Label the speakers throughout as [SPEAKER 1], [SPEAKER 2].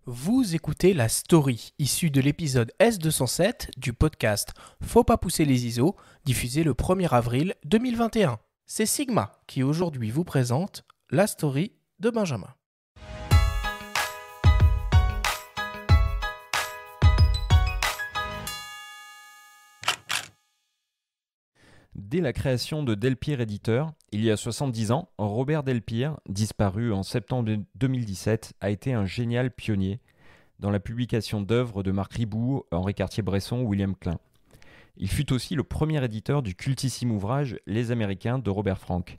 [SPEAKER 1] Vous écoutez la story issue de l'épisode S207 du podcast Faut pas pousser les ISO, diffusé le 1er avril 2021. C'est Sigma qui aujourd'hui vous présente la story de Benjamin.
[SPEAKER 2] Dès la création de Delpire Éditeur, il y a 70 ans, Robert Delpire, disparu en septembre 2017, a été un génial pionnier dans la publication d'œuvres de Marc Ribot, Henri Cartier-Bresson ou William Klein. Il fut aussi le premier éditeur du cultissime ouvrage Les Américains de Robert Frank.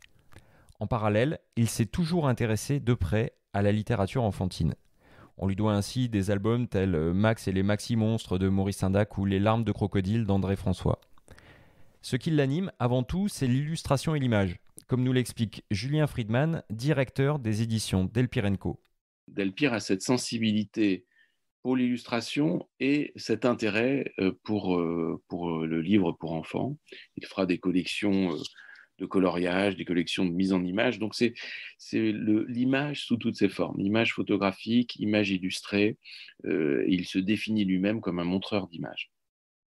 [SPEAKER 2] En parallèle, il s'est toujours intéressé de près à la littérature enfantine. On lui doit ainsi des albums tels Max et les Maxi-Monstres de Maurice Sindac ou Les Larmes de crocodile d'André François. Ce qui l'anime avant tout, c'est l'illustration et l'image, comme nous l'explique Julien Friedman, directeur des éditions Delpire & Co.
[SPEAKER 3] Delpire a cette sensibilité pour l'illustration et cet intérêt pour le livre pour enfants. Il fera des collections de coloriage, des collections de mise en image. Donc c'est l'image sous toutes ses formes, image photographique, image illustrée. Il se définit lui-même comme un montreur d'images.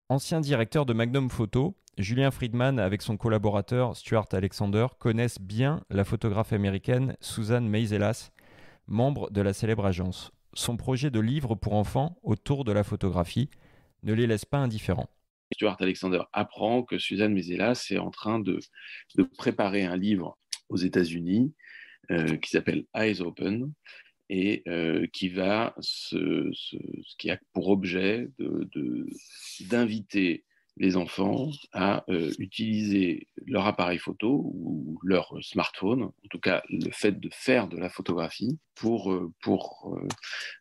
[SPEAKER 2] Ancien directeur de Magnum Photo, Julien Friedman, avec son collaborateur Stuart Alexander, connaissent bien la photographe américaine Susan Meiselas, membre de la célèbre agence. Son projet de livre pour enfants autour de la photographie ne les laisse pas indifférents.
[SPEAKER 3] Stuart Alexander apprend que Susan Meiselas est en train de préparer un livre aux États-Unis qui s'appelle Eyes Open et qui a pour objet d'inviter les enfants à utiliser leur appareil photo ou leur smartphone, en tout cas le fait de faire de la photographie pour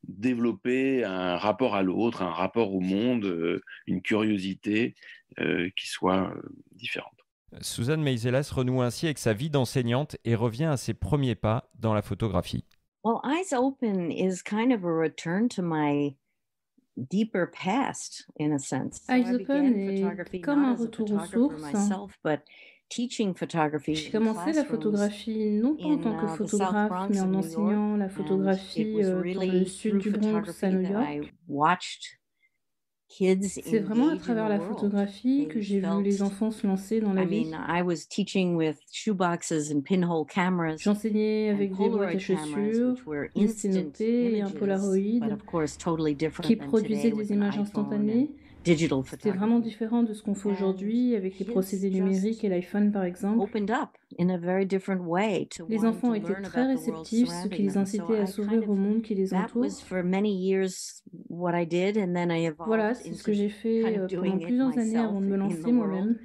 [SPEAKER 3] développer un rapport à l'autre, un rapport au monde, une curiosité qui soit différente.
[SPEAKER 2] Susan Meiselas renoue ainsi avec sa vie d'enseignante et revient à ses premiers pas dans la photographie.
[SPEAKER 4] Well, Eyes Open is kind of a return to my deeper past, in a sense.
[SPEAKER 5] Eyes Open est comme un retour aux sources. J'ai commencé la photographie non pas en tant que photographe, mais en enseignant la photographie dans le sud du Bronx à New York. C'est vraiment à travers la photographie que j'ai vu les enfants se lancer dans la vie. J'enseignais avec des boîtes à chaussures, une sténopée et un Polaroid qui produisaient des images instantanées. C'était vraiment différent de ce qu'on fait aujourd'hui avec les procédés numériques et l'iPhone par exemple. Les enfants étaient très réceptifs, ce qui les incitait à s'ouvrir au monde qui les entoure. Voilà, c'est ce que j'ai fait pendant plusieurs années avant de me lancer moi-même.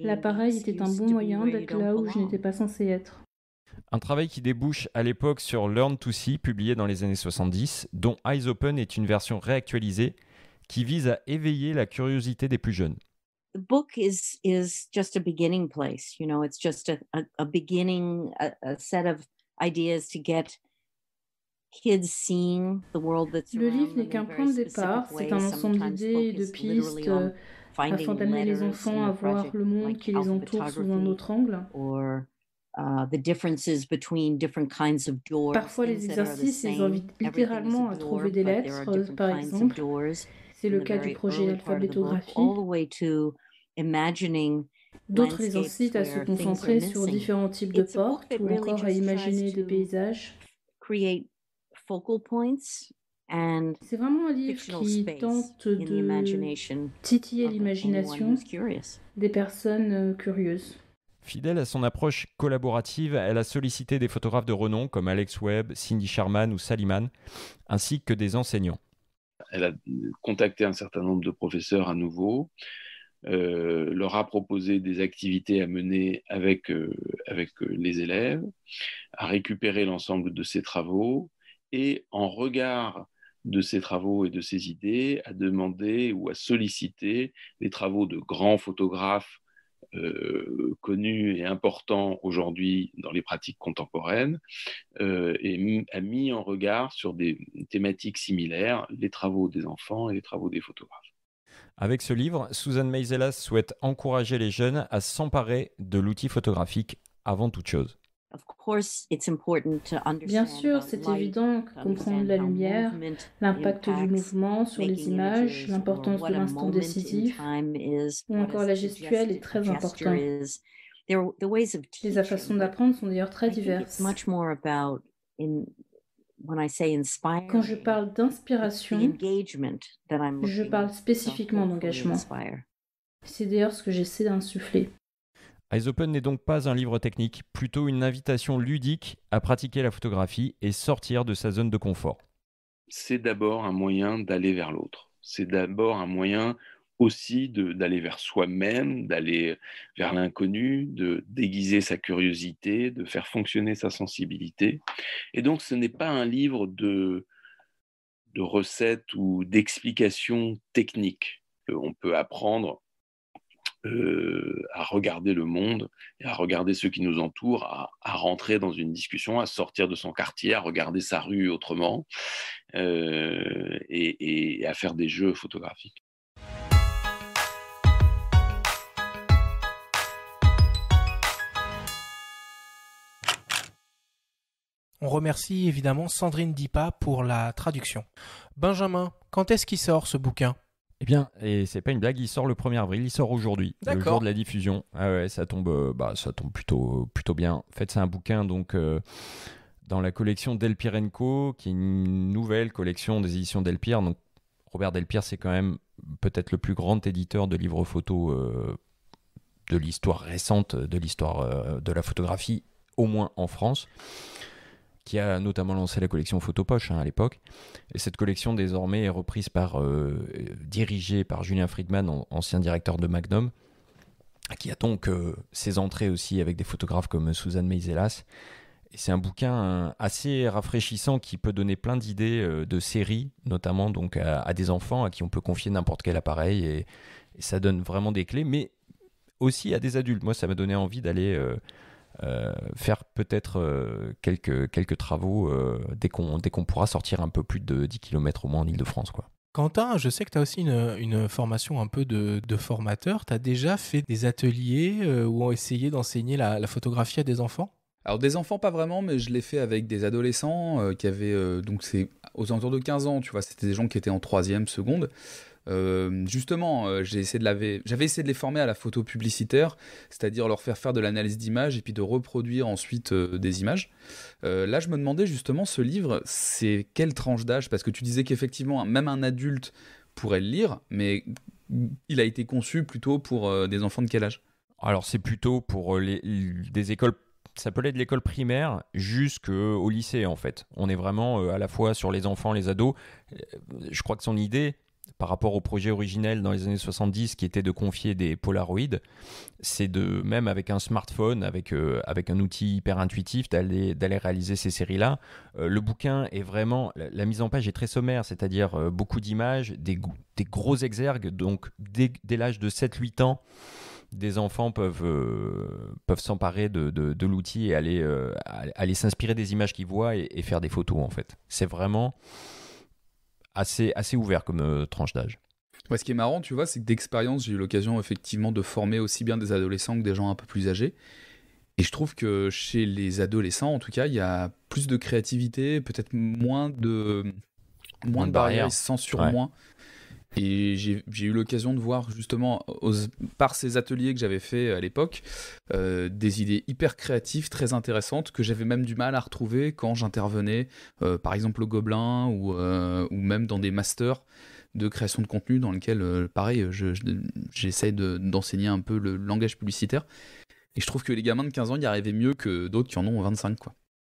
[SPEAKER 5] L'appareil était un bon moyen d'être là où je n'étais pas censée être.
[SPEAKER 2] Un travail qui débouche à l'époque sur Learn to See, publié dans les années 70, dont Eyes Open est une version réactualisée qui vise à éveiller la curiosité des plus jeunes.
[SPEAKER 4] The book is just a beginning place, you know, it's just a beginning, a set of ideas to get kids seeing the world that's around them.
[SPEAKER 5] Le livre n'est qu'un point de départ, c'est un ensemble d'idées et de pistes afin d'amener les enfants à voir le monde qui les entoure sous un autre angle. Parfois, les exercices, ils invitent littéralement à trouver des lettres, par exemple. C'est le cas du projet Alphabétographie. D'autres les incitent à se concentrer sur différents types de portes ou encore à imaginer des paysages. C'est vraiment un livre qui tente de titiller l'imagination des personnes curieuses.
[SPEAKER 2] Fidèle à son approche collaborative, elle a sollicité des photographes de renom comme Alex Webb, Cindy Sherman ou Saliman, ainsi que des enseignants.
[SPEAKER 3] Elle a contacté un certain nombre de professeurs à nouveau, leur a proposé des activités à mener avec les élèves, a récupéré l'ensemble de ses travaux et en regard de ses travaux et de ses idées, a demandé ou a sollicité les travaux de grands photographes connus et importants aujourd'hui dans les pratiques contemporaines et a mis en regard sur des thématiques similaires les travaux des enfants et les travaux des photographes.
[SPEAKER 2] Avec ce livre, Susan Meiselas souhaite encourager les jeunes à s'emparer de l'outil photographique avant toute chose.
[SPEAKER 5] Bien sûr, c'est évident que comprendre la lumière, l'impact du mouvement sur les images, l'importance de l'instant décisif, ou encore la gestuelle est très important. Les façons d'apprendre sont d'ailleurs très diverses. Quand je parle d'inspiration, je parle spécifiquement d'engagement. C'est d'ailleurs ce que j'essaie d'insuffler.
[SPEAKER 2] Eyes Open n'est donc pas un livre technique, plutôt une invitation ludique à pratiquer la photographie et sortir de sa zone de confort.
[SPEAKER 3] C'est d'abord un moyen d'aller vers l'autre. C'est d'abord un moyen aussi d'aller vers soi-même, d'aller vers l'inconnu, de déguiser sa curiosité, de faire fonctionner sa sensibilité. Et donc, ce n'est pas un livre de recettes ou d'explications techniques. On peut apprendre à regarder le monde et à regarder ceux qui nous entourent, à rentrer dans une discussion, à sortir de son quartier, à regarder sa rue autrement et à faire des jeux photographiques.
[SPEAKER 1] On remercie évidemment Sandrine Dipa pour la traduction. Benjamin, quand est-ce qu'il sort ce bouquin ?
[SPEAKER 2] Eh bien, et c'est pas une blague, il sort le 1er avril, il sort aujourd'hui, le jour de la diffusion. Ah ouais, ça tombe plutôt bien. En fait, c'est un bouquin donc dans la collection Delpire & Co, qui est une nouvelle collection des éditions Delpire. Donc, Robert Delpire, c'est quand même peut-être le plus grand éditeur de livres photos de l'histoire récente, de l'histoire de la photographie, au moins en France, qui a notamment lancé la collection Photopoche à l'époque. Et cette collection, désormais, est reprise dirigée par Julien Friedman, ancien directeur de Magnum, qui a donc ses entrées aussi avec des photographes comme Suzanne Meiselas. Et c'est un bouquin assez rafraîchissant qui peut donner plein d'idées de séries, notamment donc à des enfants à qui on peut confier n'importe quel appareil. Et ça donne vraiment des clés, mais aussi à des adultes. Moi, ça m'a donné envie d'aller faire peut-être quelques travaux dès qu'on pourra sortir un peu plus de 10 km au moins en Ile-de-France, quoi.
[SPEAKER 1] Quentin, je sais que tu as aussi une formation un peu de formateur. Tu as déjà fait des ateliers où on essayé d'enseigner la photographie à des enfants ?
[SPEAKER 6] Alors des enfants pas vraiment, mais je l'ai fait avec des adolescents qui avaient, donc c'est aux alentours de 15 ans, tu vois, c'était des gens qui étaient en 3e, seconde. Justement, j'avais essayé de les former à la photo publicitaire, c'est-à-dire leur faire de l'analyse d'images et puis de reproduire ensuite des images. Là, je me demandais justement, ce livre, c'est quelle tranche d'âge ? Parce que tu disais qu'effectivement, même un adulte pourrait le lire, mais il a été conçu plutôt pour des enfants de quel âge ?
[SPEAKER 2] Alors, c'est plutôt pour des écoles. Ça peut être de l'école primaire jusqu'au lycée, en fait. On est vraiment à la fois sur les enfants, les ados. Je crois que son idée, par rapport au projet originel dans les années 70, qui était de confier des Polaroids, c'est de, même avec un smartphone, avec un outil hyper intuitif, d'aller réaliser ces séries-là. Le bouquin est vraiment... La mise en page est très sommaire, c'est-à-dire beaucoup d'images, des gros exergues. Donc, dès l'âge de 7-8 ans, des enfants peuvent s'emparer de l'outil et aller s'inspirer des images qu'ils voient et faire des photos, en fait. C'est vraiment assez ouvert comme tranche d'âge.
[SPEAKER 6] Ouais, ce qui est marrant, tu vois, c'est que d'expérience, j'ai eu l'occasion effectivement de former aussi bien des adolescents que des gens un peu plus âgés. Et je trouve que chez les adolescents, en tout cas, il y a plus de créativité, peut-être moins de barrières, ils se censurent moins. Et j'ai eu l'occasion de voir justement par ces ateliers que j'avais fait à l'époque des idées hyper créatives, très intéressantes, que j'avais même du mal à retrouver quand j'intervenais par exemple au Gobelin ou même dans des masters de création de contenu dans lesquels pareil j'essaie d'enseigner un peu le langage publicitaire. Et je trouve que les gamins de 15 ans y arrivaient mieux que d'autres qui en ont 25, quoi.